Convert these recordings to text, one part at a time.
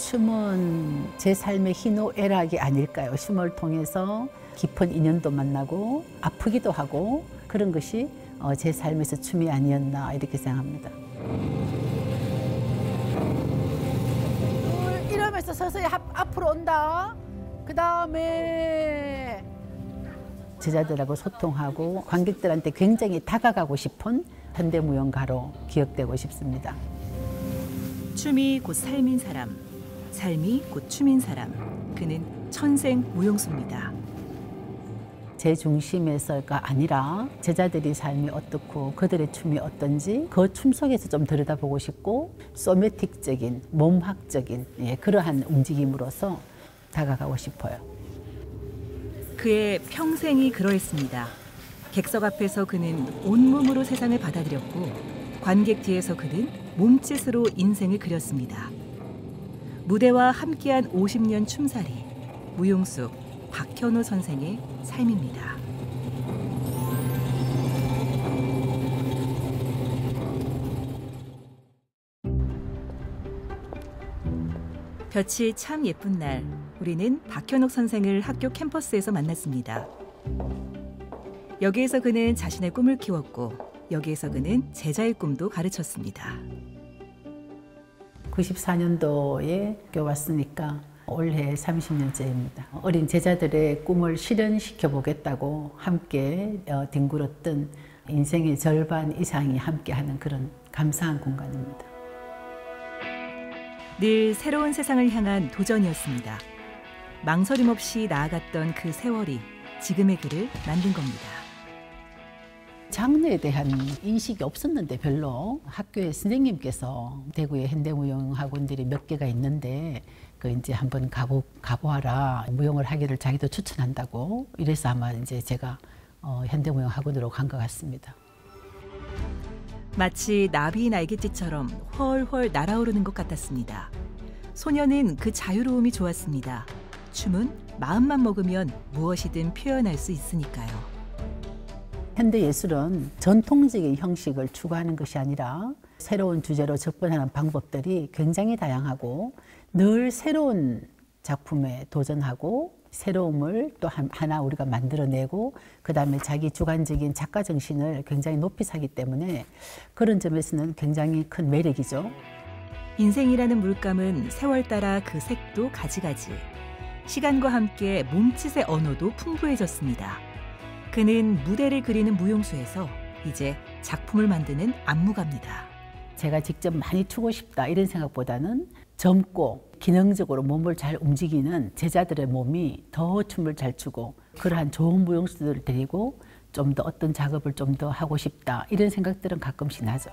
춤은 제 삶의 희노애락이 아닐까요? 춤을 통해서 깊은 인연도 만나고 아프기도 하고 그런 것이 제 삶에서 춤이 아니었나 이렇게 생각합니다. 이러면서 서서히 앞으로 온다. 그 다음에 제자들하고 소통하고 관객들한테 굉장히 다가가고 싶은 현대무용가로 기억되고 싶습니다. 춤이 곧 삶인 사람, 삶이 곧 춤인 사람. 그는 천생 무용수입니다. 제 중심에서가 아니라 제자들이 삶이 어떻고 그들의 춤이 어떤지 그 춤 속에서 좀 들여다보고 싶고 소매틱적인 몸학적인 그러한 움직임으로서 다가가고 싶어요. 그의 평생이 그러했습니다. 객석 앞에서 그는 온몸으로 세상을 받아들였고 관객 뒤에서 그는 몸짓으로 인생을 그렸습니다. 무대와 함께한 50년 춤살이 무용수 박현호 선생의 삶입니다. 볕이 참 예쁜 날, 우리는 박현옥 선생을 학교 캠퍼스에서 만났습니다. 여기에서 그는 자신의 꿈을 키웠고 여기에서 그는 제자의 꿈도 가르쳤습니다. 94년도에 학교 왔으니까 올해 30년째입니다. 어린 제자들의 꿈을 실현시켜 보겠다고 함께 뒹굴었던 인생의 절반 이상이 함께하는 그런 감사한 공간입니다. 늘 새로운 세상을 향한 도전이었습니다. 망설임 없이 나아갔던 그 세월이 지금의 그를 만든 겁니다. 장르에 대한 인식이 없었는데 별로 학교에 선생님께서 대구에 현대무용학원들이 몇 개가 있는데 그 이제 한번 가보아라 무용을 하기를 자기도 추천한다고 이래서 아마 이제 제가 현대무용학원으로 간 것 같습니다. 마치 나비 날갯짓처럼 훨훨 날아오르는 것 같았습니다. 소녀는 그 자유로움이 좋았습니다. 춤은 마음만 먹으면 무엇이든 표현할 수 있으니까요. 현대예술은 전통적인 형식을 추구하는 것이 아니라 새로운 주제로 접근하는 방법들이 굉장히 다양하고 늘 새로운 작품에 도전하고 새로움을 또 하나 우리가 만들어내고 그다음에 자기 주관적인 작가 정신을 굉장히 높이 사기 때문에 그런 점에서는 굉장히 큰 매력이죠. 인생이라는 물감은 세월 따라 그 색도 가지가지. 시간과 함께 몸짓의 언어도 풍부해졌습니다. 그는 무대를 그리는 무용수에서 이제 작품을 만드는 안무가입니다. 제가 직접 많이 추고 싶다 이런 생각보다는 젊고 기능적으로 몸을 잘 움직이는 제자들의 몸이 더 춤을 잘 추고 그러한 좋은 무용수들을 데리고 좀 더 어떤 작업을 좀 더 하고 싶다 이런 생각들은 가끔씩 나죠.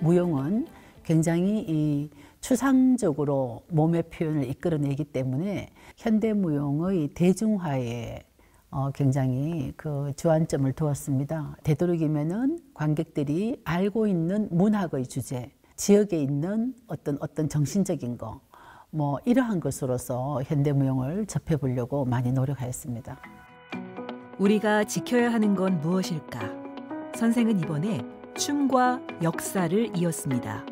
무용은 굉장히 이 추상적으로 몸의 표현을 이끌어내기 때문에 현대무용의 대중화에 굉장히 그 주안점을 두었습니다. 되도록이면은 관객들이 알고 있는 문학의 주제, 지역에 있는 어떤 정신적인 거, 뭐 이러한 것으로서 현대무용을 접해보려고 많이 노력하였습니다. 우리가 지켜야 하는 건 무엇일까? 선생은 이번에 춤과 역사를 이었습니다.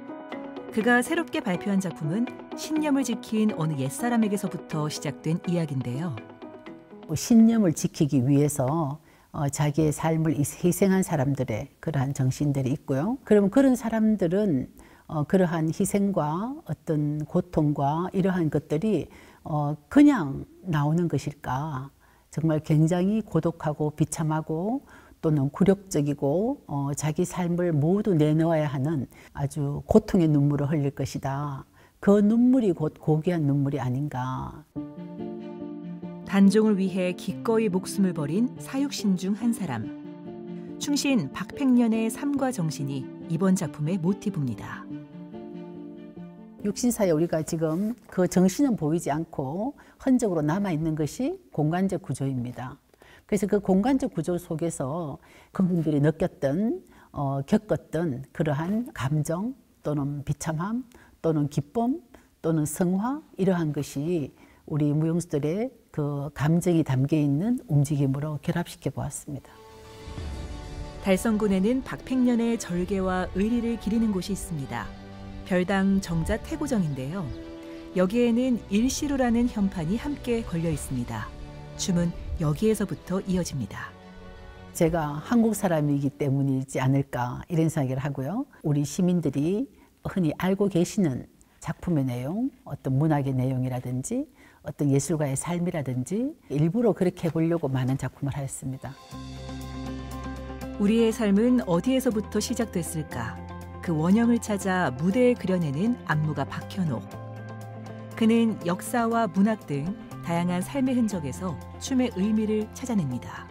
그가 새롭게 발표한 작품은 신념을 지킨 어느 옛사람에게서부터 시작된 이야기인데요. 신념을 지키기 위해서 자기의 삶을 희생한 사람들의 그러한 정신들이 있고요. 그럼 그런 사람들은 그러한 희생과 어떤 고통과 이러한 것들이 그냥 나오는 것일까? 정말 굉장히 고독하고 비참하고 또는 굴욕적이고 자기 삶을 모두 내놓아야 하는 아주 고통의 눈물을 흘릴 것이다. 그 눈물이 곧 고귀한 눈물이 아닌가. 단종을 위해 기꺼이 목숨을 버린 사육신 중 한 사람. 충신 박팽년의 삶과 정신이 이번 작품의 모티브입니다. 육신사에 우리가 지금 그 정신은 보이지 않고 흔적으로 남아있는 것이 공간적 구조입니다. 그래서 그 공간적 구조 속에서 그분들이 느꼈던, 겪었던 그러한 감정 또는 비참함 또는 기쁨 또는 성화 이러한 것이 우리 무용수들의 그 감정이 담겨 있는 움직임으로 결합시켜 보았습니다. 달성군에는 박팽년의 절개와 의리를 기리는 곳이 있습니다. 별당 정자 태고정인데요. 여기에는 일시루라는 현판이 함께 걸려 있습니다. 춤은 여기에서부터 이어집니다. 제가 한국 사람이기 때문이지 않을까 이런 생각을 하고요. 우리 시민들이 흔히 알고 계시는 작품의 내용, 어떤 문학의 내용이라든지 어떤 예술가의 삶이라든지 일부러 그렇게 해보려고 많은 작품을 하였습니다. 우리의 삶은 어디에서부터 시작됐을까? 그 원형을 찾아 무대에 그려내는 안무가 박현옥. 그는 역사와 문학 등 다양한 삶의 흔적에서 춤의 의미를 찾아냅니다.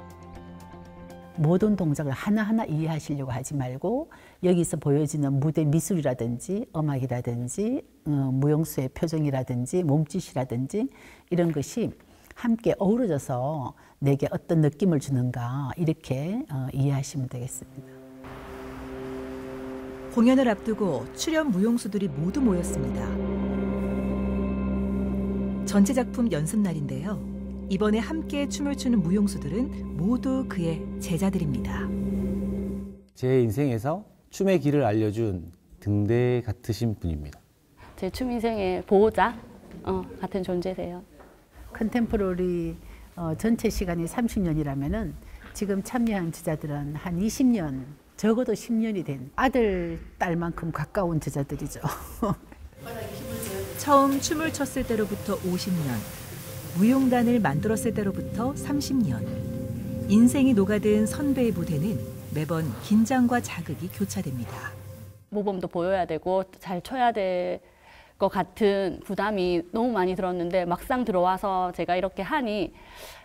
모든 동작을 하나하나 이해하시려고 하지 말고 여기서 보여지는 무대 미술이라든지 음악이라든지 무용수의 표정이라든지 몸짓이라든지 이런 것이 함께 어우러져서 내게 어떤 느낌을 주는가 이렇게 이해하시면 되겠습니다. 공연을 앞두고 출연 무용수들이 모두 모였습니다. 전체 작품 연습 날인데요. 이번에 함께 춤을 추는 무용수들은 모두 그의 제자들입니다. 제 인생에서 춤의 길을 알려준 등대 같으신 분입니다. 제 춤 인생의 보호자 같은 존재세요. 컨템포러리 전체 시간이 30년이라면은 지금 참여한 제자들은 한 20년, 적어도 10년이 된 아들, 딸만큼 가까운 제자들이죠. 처음 춤을 췄을 때로부터 50년, 무용단을 만들었을 때로부터 30년. 인생이 녹아든 선배의 무대는 매번 긴장과 자극이 교차됩니다. 모범도 보여야 되고 잘 춰야 될 것 같은 부담이 너무 많이 들었는데 막상 들어와서 제가 이렇게 하니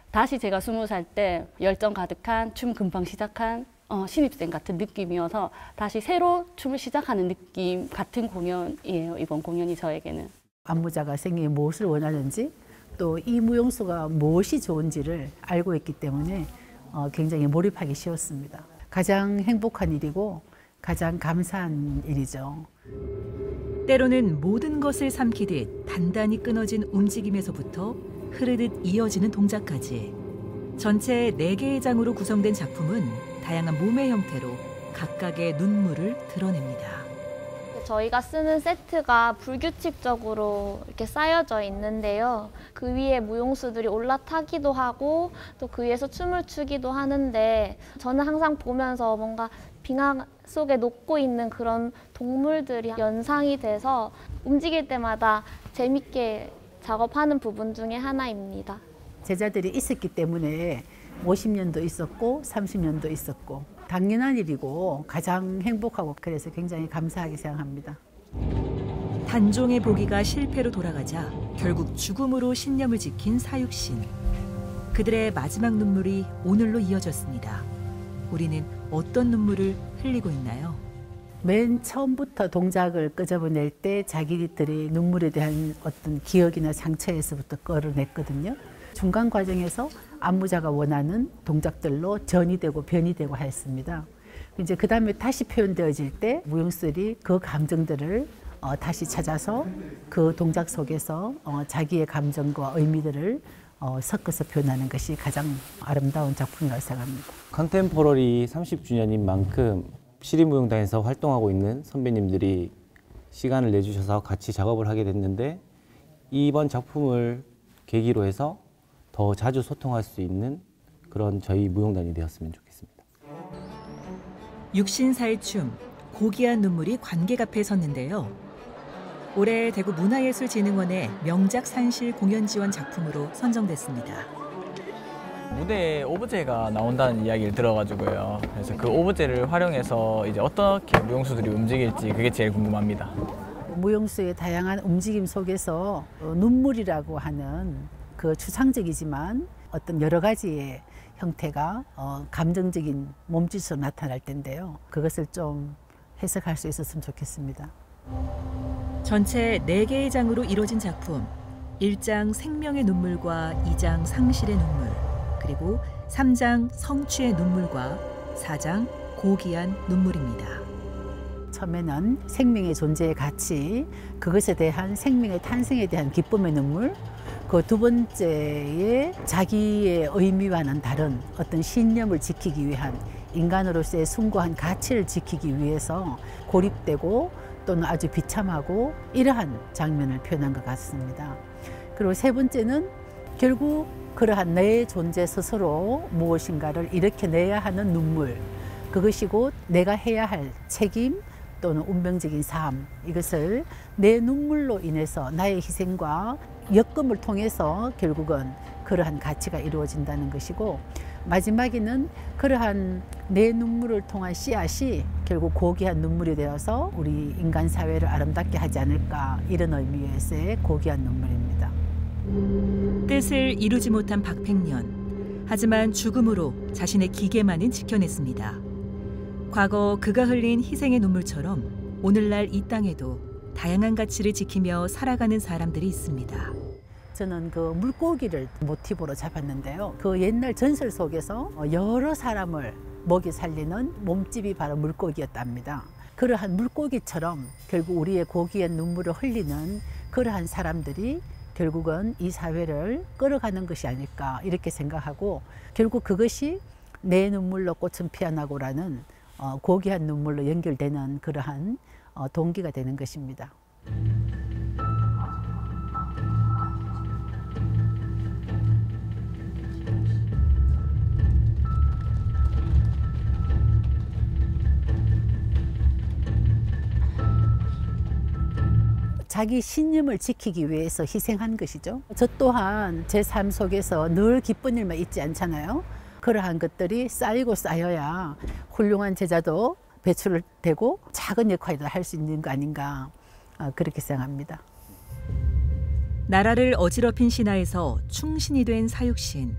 다시 제가 20살 때 열정 가득한 춤 금방 시작한 신입생 같은 느낌이어서 다시 새로 춤을 시작하는 느낌 같은 공연이에요. 이번 공연이 저에게는. 안무자가 생긴 무엇을 원하는지 또 이 무용수가 무엇이 좋은지를 알고 있기 때문에 굉장히 몰입하기 쉬웠습니다. 가장 행복한 일이고 가장 감사한 일이죠. 때로는 모든 것을 삼키듯 단단히 끊어진 움직임에서부터 흐르듯 이어지는 동작까지 전체 4개의 장으로 구성된 작품은 다양한 몸의 형태로 각각의 눈물을 드러냅니다. 저희가 쓰는 세트가 불규칙적으로 이렇게 쌓여져 있는데요. 그 위에 무용수들이 올라타기도 하고 또 그 위에서 춤을 추기도 하는데 저는 항상 보면서 뭔가 빙하 속에 녹고 있는 그런 동물들이 연상이 돼서 움직일 때마다 재밌게 작업하는 부분 중에 하나입니다. 제자들이 있었기 때문에 50년도 있었고 30년도 있었고 당연한 일이고 가장 행복하고 그래서 굉장히 감사하게 생각합니다. 단종의 보기가 실패로 돌아가자 결국 죽음으로 신념을 지킨 사육신. 그들의 마지막 눈물이 오늘로 이어졌습니다. 우리는 어떤 눈물을 흘리고 있나요? 맨 처음부터 동작을 끄집어낼 때 자기들의 눈물에 대한 어떤 기억이나 상처에서부터 끌어냈거든요. 중간 과정에서 안무자가 원하는 동작들로 전이 되고 변이 되고 하였습니다. 이제 그 다음에 다시 표현되어질 때 무용수들이 그 감정들을 다시 찾아서 그 동작 속에서 자기의 감정과 의미들을 섞어서 표현하는 것이 가장 아름다운 작품이라고 생각합니다. 컨템포러리 30주년인 만큼 시립무용단에서 활동하고 있는 선배님들이 시간을 내주셔서 같이 작업을 하게 됐는데 이번 작품을 계기로 해서 더 자주 소통할 수 있는 그런 저희 무용단이 되었으면 좋겠습니다. 육신사의 춤, 고귀한 눈물이 관객 앞에 섰는데요. 올해 대구 문화예술진흥원의 명작 산실 공연 지원 작품으로 선정됐습니다. 무대에 오브제가 나온다는 이야기를 들어가지고요. 그래서 그 오브제를 활용해서 이제 어떻게 무용수들이 움직일지 그게 제일 궁금합니다. 무용수의 다양한 움직임 속에서 눈물이라고 하는 그 추상적이지만 어떤 여러 가지의 형태가 감정적인 몸짓으로 나타날 텐데요. 그것을 좀 해석할 수 있었으면 좋겠습니다. 전체 4개의 장으로 이루어진 작품. 1장 생명의 눈물과 2장 상실의 눈물, 그리고 3장 성취의 눈물과 4장 고귀한 눈물입니다. 처음에는 생명의 존재의 가치, 그것에 대한 생명의 탄생에 대한 기쁨의 눈물, 그 두 번째에 자기의 의미와는 다른 어떤 신념을 지키기 위한 인간으로서의 숭고한 가치를 지키기 위해서 고립되고 또는 아주 비참하고 이러한 장면을 표현한 것 같습니다. 그리고 세 번째는 결국 그러한 내 존재 스스로 무엇인가를 일으켜내야 하는 눈물, 그것이 곧 내가 해야 할 책임 또는 운명적인 삶, 이것을 내 눈물로 인해서 나의 희생과 역금을 통해서 결국은 그러한 가치가 이루어진다는 것이고, 마지막에는 그러한 내 눈물을 통한 씨앗이 결국 고귀한 눈물이 되어서 우리 인간 사회를 아름답게 하지 않을까, 이런 의미에서의 고귀한 눈물입니다. 뜻을 이루지 못한 박팽년. 하지만 죽음으로 자신의 기계만은 지켜냈습니다. 과거 그가 흘린 희생의 눈물처럼 오늘날 이 땅에도 다양한 가치를 지키며 살아가는 사람들이 있습니다. 저는 그 물고기를 모티브로 잡았는데요. 그 옛날 전설 속에서 여러 사람을 먹이 살리는 몸집이 바로 물고기였답니다. 그러한 물고기처럼 결국 우리의 고귀한 눈물을 흘리는 그러한 사람들이 결국은 이 사회를 끌어가는 것이 아닐까, 이렇게 생각하고, 결국 그것이 내 눈물로 꽃은 피어나고라는 고귀한 눈물로 연결되는 그러한 동기가 되는 것입니다. 자기 신념을 지키기 위해서 희생한 것이죠. 저 또한 제 삶 속에서 늘 기쁜 일만 있지 않잖아요. 그러한 것들이 쌓이고 쌓여야 훌륭한 제자도 배출되고 작은 역할도 할 수 있는 거 아닌가, 그렇게 생각합니다. 나라를 어지럽힌 신하에서 충신이 된 사육신.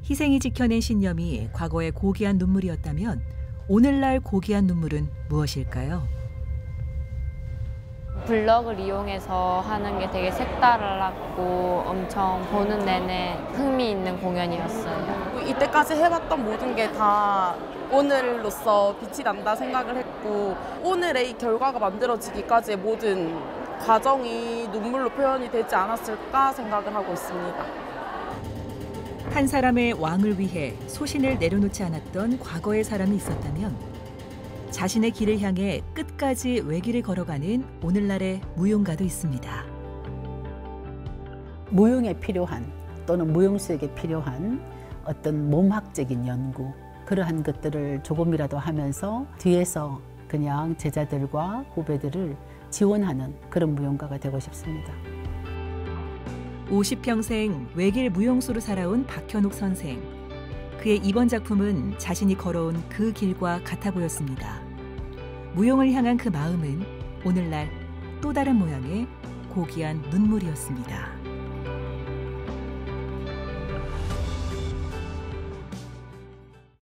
희생이 지켜낸 신념이 과거의 고귀한 눈물이었다면 오늘날 고귀한 눈물은 무엇일까요? 블럭을 이용해서 하는 게 되게 색달랐고 엄청 보는 내내 흥미있는 공연이었어요. 이때까지 해봤던 모든 게 다 오늘로서 빛이 난다 생각을 했고, 오늘의 이 결과가 만들어지기까지의 모든 과정이 눈물로 표현이 되지 않았을까 생각을 하고 있습니다. 한 사람의 왕을 위해 소신을 내려놓지 않았던 과거의 사람이 있었다면 자신의 길을 향해 끝까지 외길을 걸어가는 오늘날의 무용가도 있습니다. 무용에 필요한 또는 무용수에게 필요한 어떤 몸학적인 연구, 그러한 것들을 조금이라도 하면서 뒤에서 그냥 제자들과 후배들을 지원하는 그런 무용가가 되고 싶습니다. 50평생 외길 무용수로 살아온 박현옥 선생. 그의 이번 작품은 자신이 걸어온 그 길과 같아 보였습니다. 무용을 향한 그 마음은 오늘날 또 다른 모양의 고귀한 눈물이었습니다.